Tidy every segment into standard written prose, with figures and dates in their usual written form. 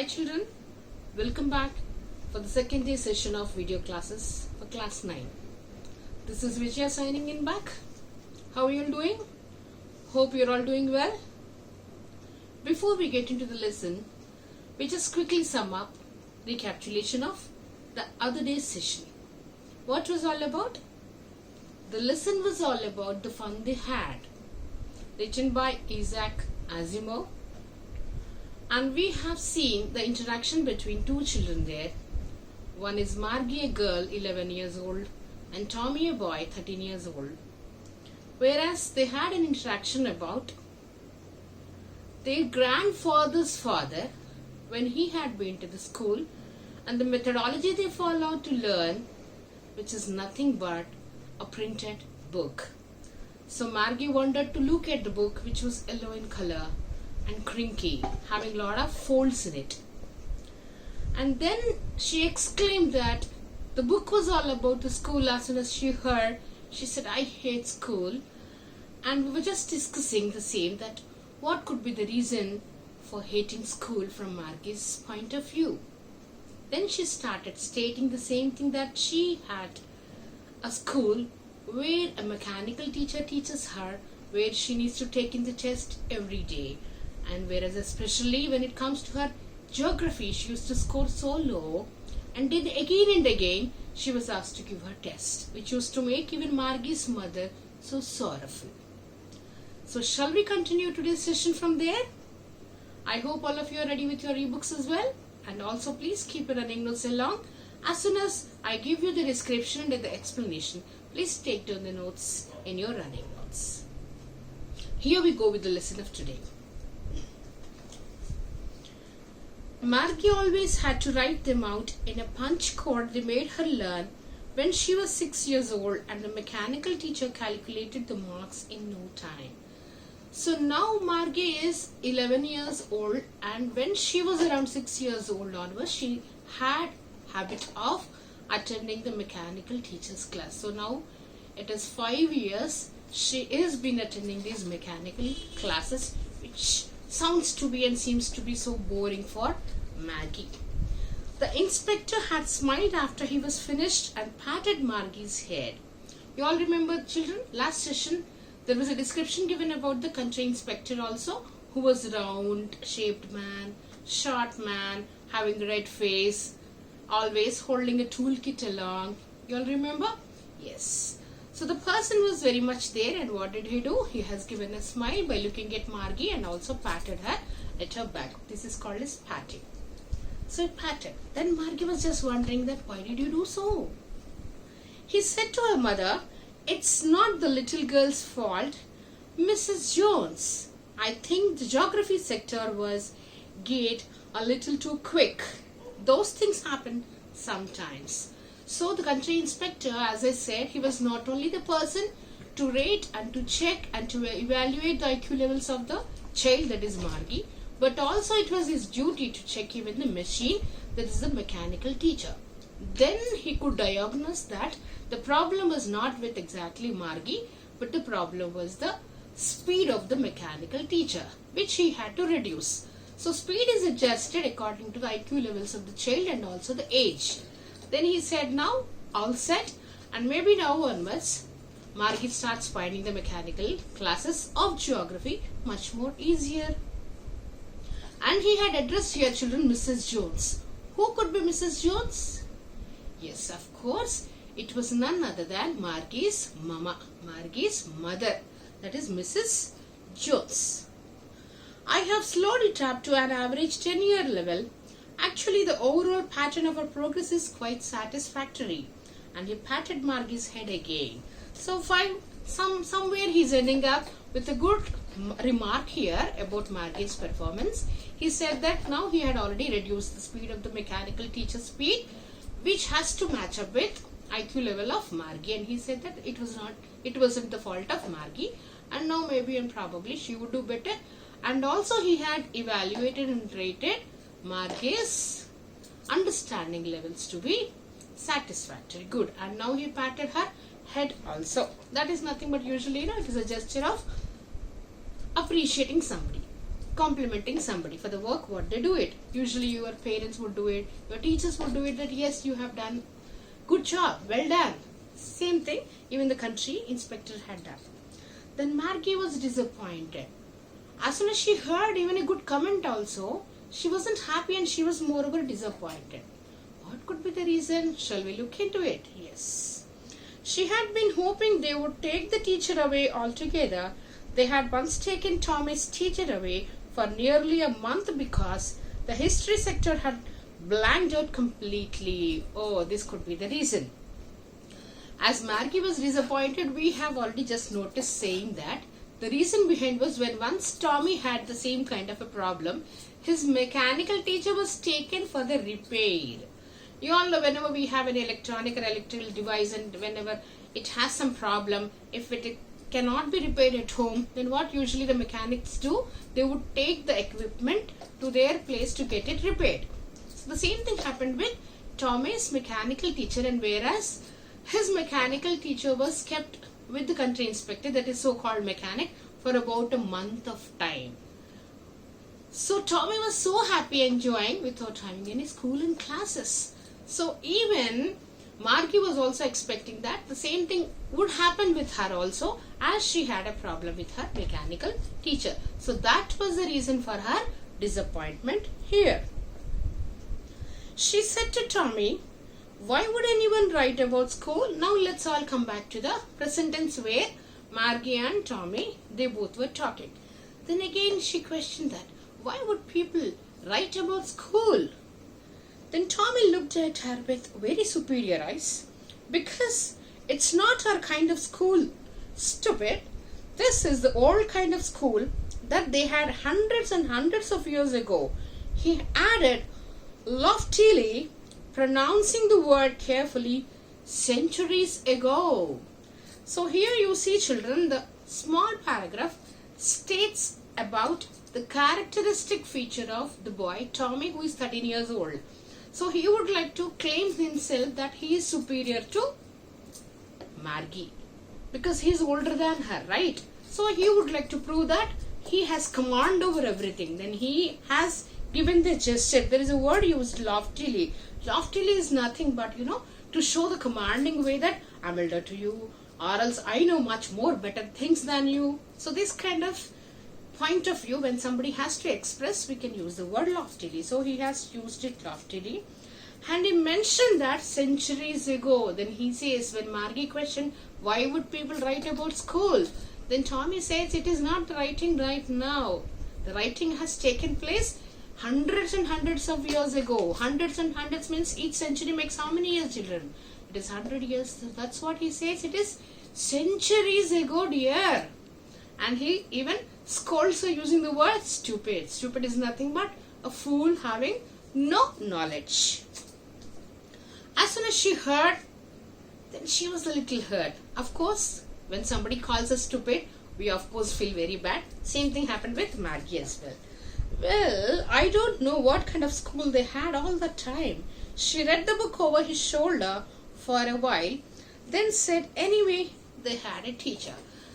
children, welcome back for the second day session of video classes for class 9. This is Vijaya signing in back. How are you all doing? Hope you're all doing well. Before we get into the lesson, we just quickly sum up recapitulation of the other day's session. What was all about? The lesson was all about The Fun They Had, written by Isaac Asimov. And we have seen the interaction between two children there. One is Margie, a girl 11 years old, and Tommy, a boy 13 years old. Whereas they had an interaction about their grandfather's father when he had been to the school and the methodology they followed to learn, which is nothing but a printed book. So Margie wanted to look at the book, which was yellow in color and crinky, having a lot of folds in it. And then she exclaimed that the book was all about the school. As soon as she heard, she said, "I hate school." And we were just discussing the same, that what could be the reason for hating school from Margie's point of view. Then she started stating the same thing, that she had a school where a mechanical teacher teaches her, where she needs to take in the test every day. And whereas especially when it comes to her geography, she used to score so low, and then again and again she was asked to give her test, which used to make even Margie's mother so sorrowful. So shall we continue today's session from there? I hope all of you are ready with your ebooks as well. And also please keep your running notes along. As soon as I give you the description and the explanation, please take down the notes in your running notes. Here we go with the lesson of today. Margie always had to write them out in a punch card they made her learn when she was 6 years old, and the mechanical teacher calculated the marks in no time. So now Margie is 11 years old, and when she was around 6 years old onwards, she had habit of attending the mechanical teacher's class. So now it is 5 years she is been attending these mechanical classes, which sounds to be and seems to be so boring for Maggie. The inspector had smiled after he was finished and patted Margie's head. You all remember, children, last session there was a description given about the country inspector also, who was round shaped man, short man, having a red face, always holding a toolkit along. You all remember? Yes. So the person was very much there, and what did he do? He has given a smile by looking at Margie and also patted her at her back. This is called as patting. So he patted. Then Margie was just wondering that why did you do so? He said to her mother, "It's not the little girl's fault, Mrs. Jones. I think the geography sector was gate a little too quick. Those things happen sometimes." So the country inspector, as I said, he was not only the person to rate and to check and to evaluate the IQ levels of the child, that is Margie, but also it was his duty to check even the machine, that is the mechanical teacher. Then he could diagnose that the problem was not with exactly Margie, but the problem was the speed of the mechanical teacher, which he had to reduce. So speed is adjusted according to the IQ levels of the child and also the age. Then he said, now all set, and maybe now onwards Margie starts finding the mechanical classes of geography much more easier. And he had addressed here, children, Mrs. Jones. Who could be Mrs. Jones? Yes, of course, it was none other than Margie's mama, Margie's mother, that is Mrs. Jones. I have slowed it up to an average 10-year level. Actually, the overall pattern of our progress is quite satisfactory. And he patted Margie's head again. So somewhere he's ending up with a good remark here about Margie's performance. He said that now he had already reduced the speed of the mechanical teacher's speed, which has to match up with IQ level of Margie. And he said that it wasn't the fault of Margie, and now maybe and probably she would do better. And also he had evaluated and rated Margie's understanding levels to be satisfactory. Good. And now he patted her head also. That is nothing but usually, it is a gesture of appreciating somebody. complimenting somebody for the work what they do it. Usually your parents would do it, your teachers would do it, that yes, you have done good job, well done. Same thing even the country inspector had done. Then Margie was disappointed. As soon as she heard even a good comment also, she wasn't happy and she was moreover disappointed. What could be the reason? Shall we look into it? Yes. She had been hoping they would take the teacher away altogether. They had once taken Tommy's teacher away for nearly a month because the history sector had blanked out completely. Oh, this could be the reason. As Margie was disappointed, we have already just noticed saying that the reason behind was when once Tommy had the same kind of a problem, his mechanical teacher was taken for the repair. You all know whenever we have an electronic or electrical device and whenever it has some problem, if it cannot be repaired at home, then what usually the mechanics do? They would take the equipment to their place to get it repaired. So the same thing happened with Tommy's mechanical teacher, and whereas his mechanical teacher was kept with the country inspector, that is so-called mechanic, for about a month of time. So Tommy was so happy enjoying without having any school and classes. So even Margie was also expecting that the same thing would happen with her also, as she had a problem with her mechanical teacher. So that was the reason for her disappointment here. She said to Tommy, "Why would anyone write about school?" Now let's all come back to the present tense where Margie and Tommy, they both were talking. Then again she questioned that, why would people write about school? Then Tommy looked at her with very superior eyes. "Because it's not our kind of school, stupid. This is the old kind of school that they had hundreds and hundreds of years ago," he added loftily, pronouncing the word carefully, "centuries ago." So here you see, children, the small paragraph states about the characteristic feature of the boy Tommy, who is 13 years old. So he would like to claim himself that he is superior to Margie because he is older than her, right? So he would like to prove that he has command over everything. Then he has given the gesture. There is a word used, loftily. Loftily is nothing but, to show the commanding way that I'm elder to you, or else I know much more better things than you. So this kind of point of view, when somebody has to express, we can use the word loftily. So he has used it loftily. And he mentioned that centuries ago. Then he says, when Margie questioned, why would people write about school? Then Tommy says, it is not writing right now. The writing has taken place hundreds and hundreds of years ago. Hundreds and hundreds means each century makes how many years, children? It is 100 years. That's what he says. It is centuries ago, dear. And he even scolds her using the word stupid. Stupid is nothing but a fool having no knowledge. As soon as she heard, then she was a little hurt. Of course, when somebody calls us stupid, we of course feel very bad. Same thing happened with Margie as well. Well, I don't know what kind of school they had all the time. She read the book over his shoulder for a while, then said, anyway, they had a teacher.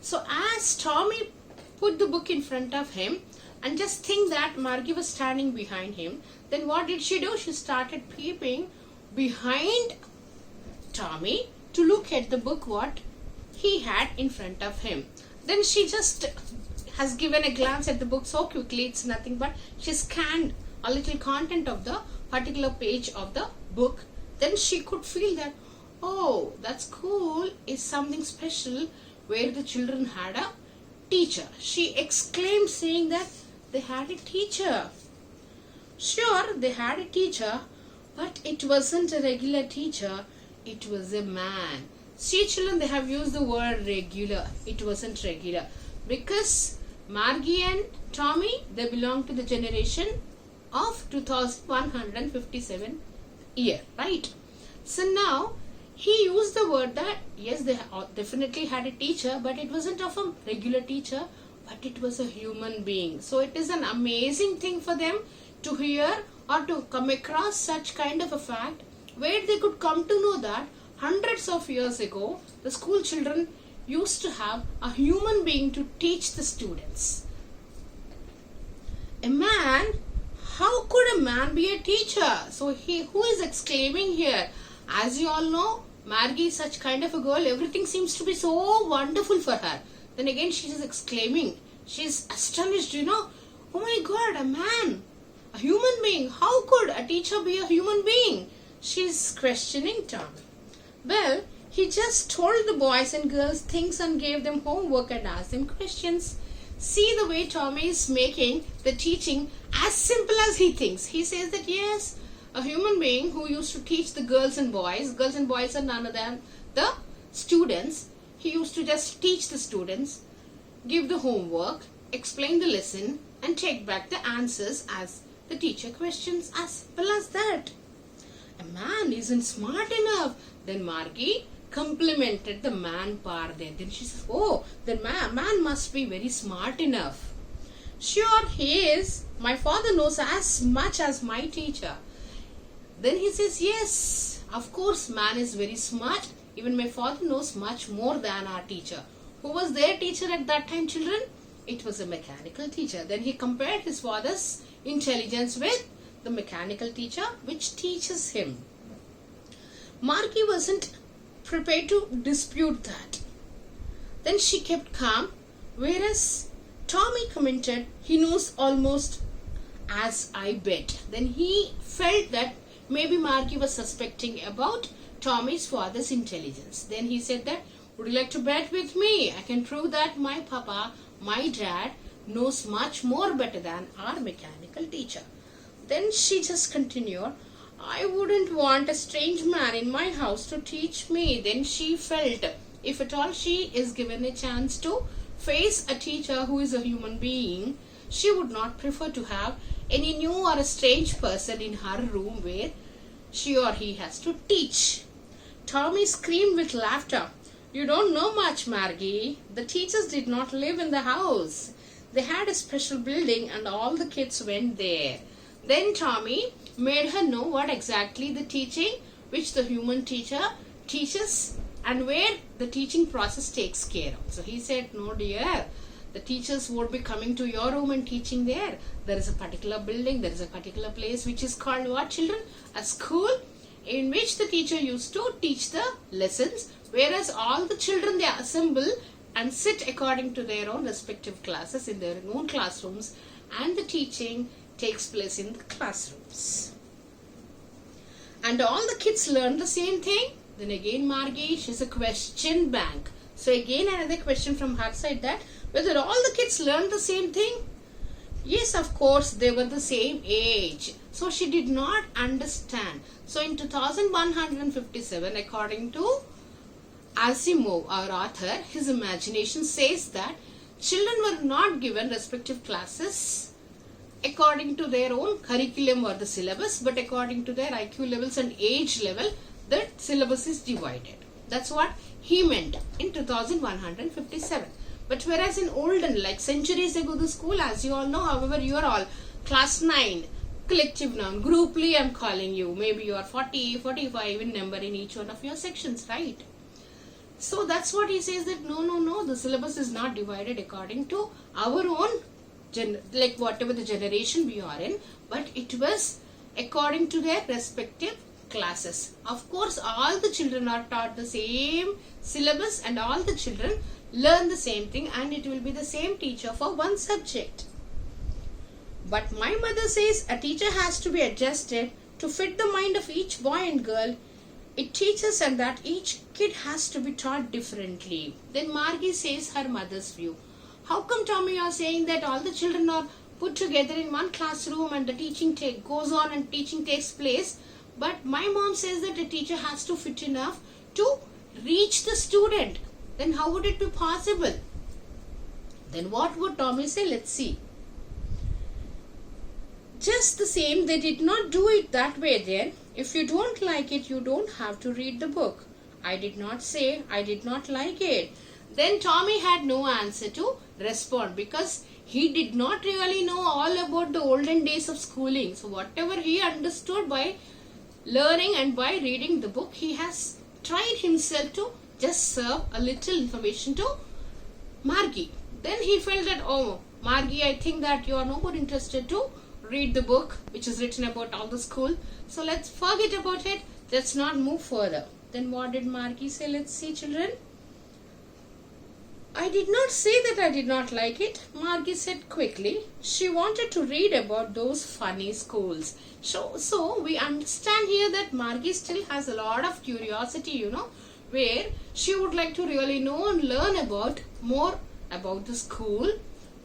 So as Tommy put the book in front of him, and just think that Margie was standing behind him, then what did she do? She started peeping behind Tommy to look at the book what he had in front of him. Then she just has given a glance at the book so quickly, it's nothing but she scanned a little content of the particular page of the book. Then she could feel that, oh, that school is something special where the children had a teacher. She exclaimed, saying that they had a teacher. Sure, they had a teacher, but it wasn't a regular teacher, it was a man. See, children, they have used the word regular. It wasn't regular because Margie and Tommy, they belong to the generation of 2157 year, right? So now he used the word that yes, they definitely had a teacher, but it wasn't of a regular teacher, but it was a human being. So it is an amazing thing for them to hear or to come across such kind of a fact where they could come to know that hundreds of years ago the school children used to have a human being to teach the students. A man? How could a man be a teacher? So who is exclaiming here? As you all know, Margie is such kind of a girl. Everything seems to be so wonderful for her. Then again she is exclaiming. She is astonished, Oh my God, a man, a human being. How could a teacher be a human being? She is questioning Tom. Well, he just told the boys and girls things and gave them homework and asked them questions. See the way Tommy is making the teaching as simple as he thinks. He says that yes, a human being who used to teach the girls and boys are none other than the students. He used to just teach the students, give the homework, explain the lesson and take back the answers as the teacher questions. As simple as that. A man isn't smart enough. Then Margie complimented the man part there. Then she says, oh, the man must be very smart enough. Sure he is. My father knows as much as my teacher. Then he says, yes, of course man is very smart. Even my father knows much more than our teacher. Who was their teacher at that time, children? It was a mechanical teacher. Then he compared his father's intelligence with the mechanical teacher which teaches him. Margie wasn't prepared to dispute that. Then she kept calm, whereas Tommy commented, he knows almost as I bet. Then he felt that maybe Margie was suspecting about Tommy's father's intelligence. Then he said that, would you like to bet with me? I can prove that my papa, my dad, knows much more better than our mechanical teacher. Then she just continued, I wouldn't want a strange man in my house to teach me. Then she felt, if at all she is given a chance to face a teacher who is a human being, she would not prefer to have any new or a strange person in her room where she or he has to teach. Tommy screamed with laughter. You don't know much, Margie. The teachers did not live in the house. They had a special building and all the kids went there. Then Tommy made her know what exactly the teaching which the human teacher teaches and where the teaching process takes care of. So he said, no dear, the teachers won't be coming to your room and teaching there. There is a particular building, there is a particular place which is called what, children? A school in which the teacher used to teach the lessons, whereas all the children, they assemble and sit according to their own respective classes in their own classrooms, and the teaching takes place in the classrooms. And all the kids learn the same thing. Then again Margie, she's a question bank. So again another question from her side, that whether all the kids learn the same thing. Yes, of course, they were the same age. So she did not understand. So in 2157, according to Asimov, our author, his imagination says that children were not given respective classes according to their own curriculum or the syllabus, but according to their IQ levels and age level, the syllabus is divided. That's what he meant in 2157. But whereas in olden, like centuries ago, the school, as you all know, however, you are all class 9, collective noun, grouply I'm calling you. Maybe you are 40, 45 in number in each one of your sections, right? So that's what he says, that no, the syllabus is not divided according to our own, like whatever the generation we are in, but it was according to their respective classes. Of course, all the children are taught the same syllabus and all the children learn the same thing, and it will be the same teacher for one subject. But my mother says a teacher has to be adjusted to fit the mind of each boy and girl it teaches, and that each kid has to be taught differently. Then Margie says her mother's view. How come, Tommy, you are saying that all the children are put together in one classroom and the teaching goes on and teaching takes place, but my mom says that a teacher has to fit enough to reach the student? Then how would it be possible? Then what would Tommy say? Let's see. Just the same, they did not do it that way then. If you don't like it, you don't have to read the book. I did not say I did not like it. Then Tommy had no answer to respond, because he did not really know all about the olden days of schooling. So whatever he understood by learning and by reading the book, he has tried himself to just serve a little information to Margie. Then he felt that, oh, Margie, I think that you are no more interested to read the book which is written about all the school. So let's forget about it. Let's not move further. Then what did Margie say? Let's see, children. I did not say that I did not like it, Margie said quickly. She wanted to read about those funny schools. So we understand here that Margie still has a lot of curiosity, where she would like to really know and learn about more about the school,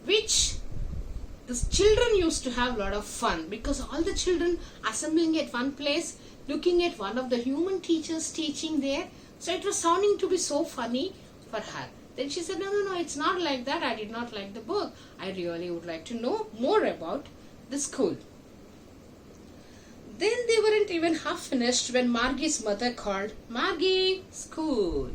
which the children used to have a lot of fun, because all the children assembling at one place, looking at one of the human teachers teaching there. So it was sounding to be so funny for her. Then she said, no, it's not like that. I did not like the book. I really would like to know more about the school. Then they weren't even half finished when Margie's mother called, Margie, school.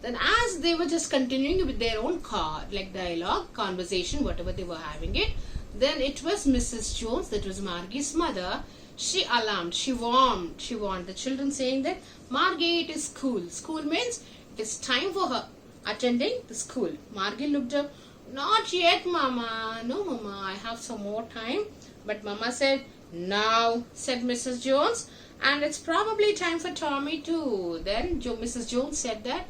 Then as they were just continuing with their own dialogue, conversation, whatever they were having it, then it was Mrs. Jones, that was Margie's mother. She alarmed, she warned the children, saying that, Margie, it is school. School means it is time for her attending the school. Margie looked up. Not yet, Mama. No, Mama, I have some more time. But Mama said, now, said Mrs. Jones, and it's probably time for Tommy too. Then Mrs. Jones said that,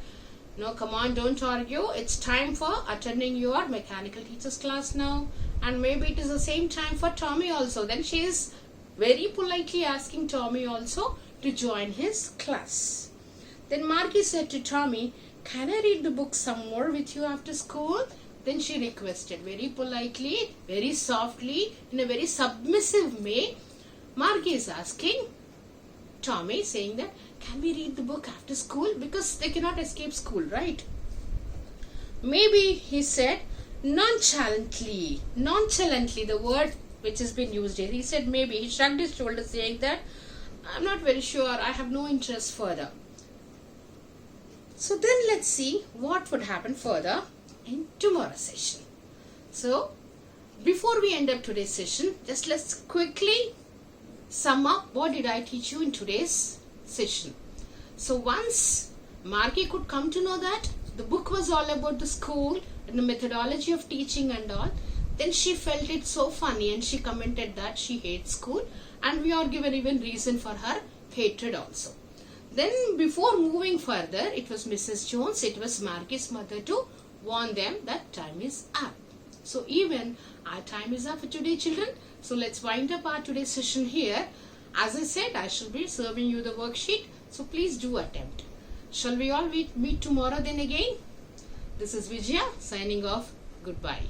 no, come on, don't argue. It's time for attending your mechanical teacher's class now. And maybe it is the same time for Tommy also. Then she is very politely asking Tommy also to join his class. Then Margie said to Tommy, can I read the book some more with you after school? Then she requested very politely, very softly, in a very submissive way. Margie is asking Tommy, saying that, can we read the book after school? Because they cannot escape school, right? Maybe, he said, nonchalantly, the word which has been used here. He said maybe. He shrugged his shoulders, saying that, I'm not very sure. I have no interest further. So then let's see what would happen further in tomorrow's session. So before we end up today's session, just let's quickly sum up what did I teach you in today's session. So once Margie could come to know that the book was all about the school and the methodology of teaching and all, then she felt it so funny and she commented that she hates school, and we are given even reason for her hatred also. Then before moving further, it was Mrs. Jones, it was Margie's mother to warn them that time is up. So even our time is up for today, children. So let's wind up our today's session here. As I said, I shall be serving you the worksheet. So please do attempt. Shall we all meet tomorrow then again? This is Vijaya signing off. Goodbye.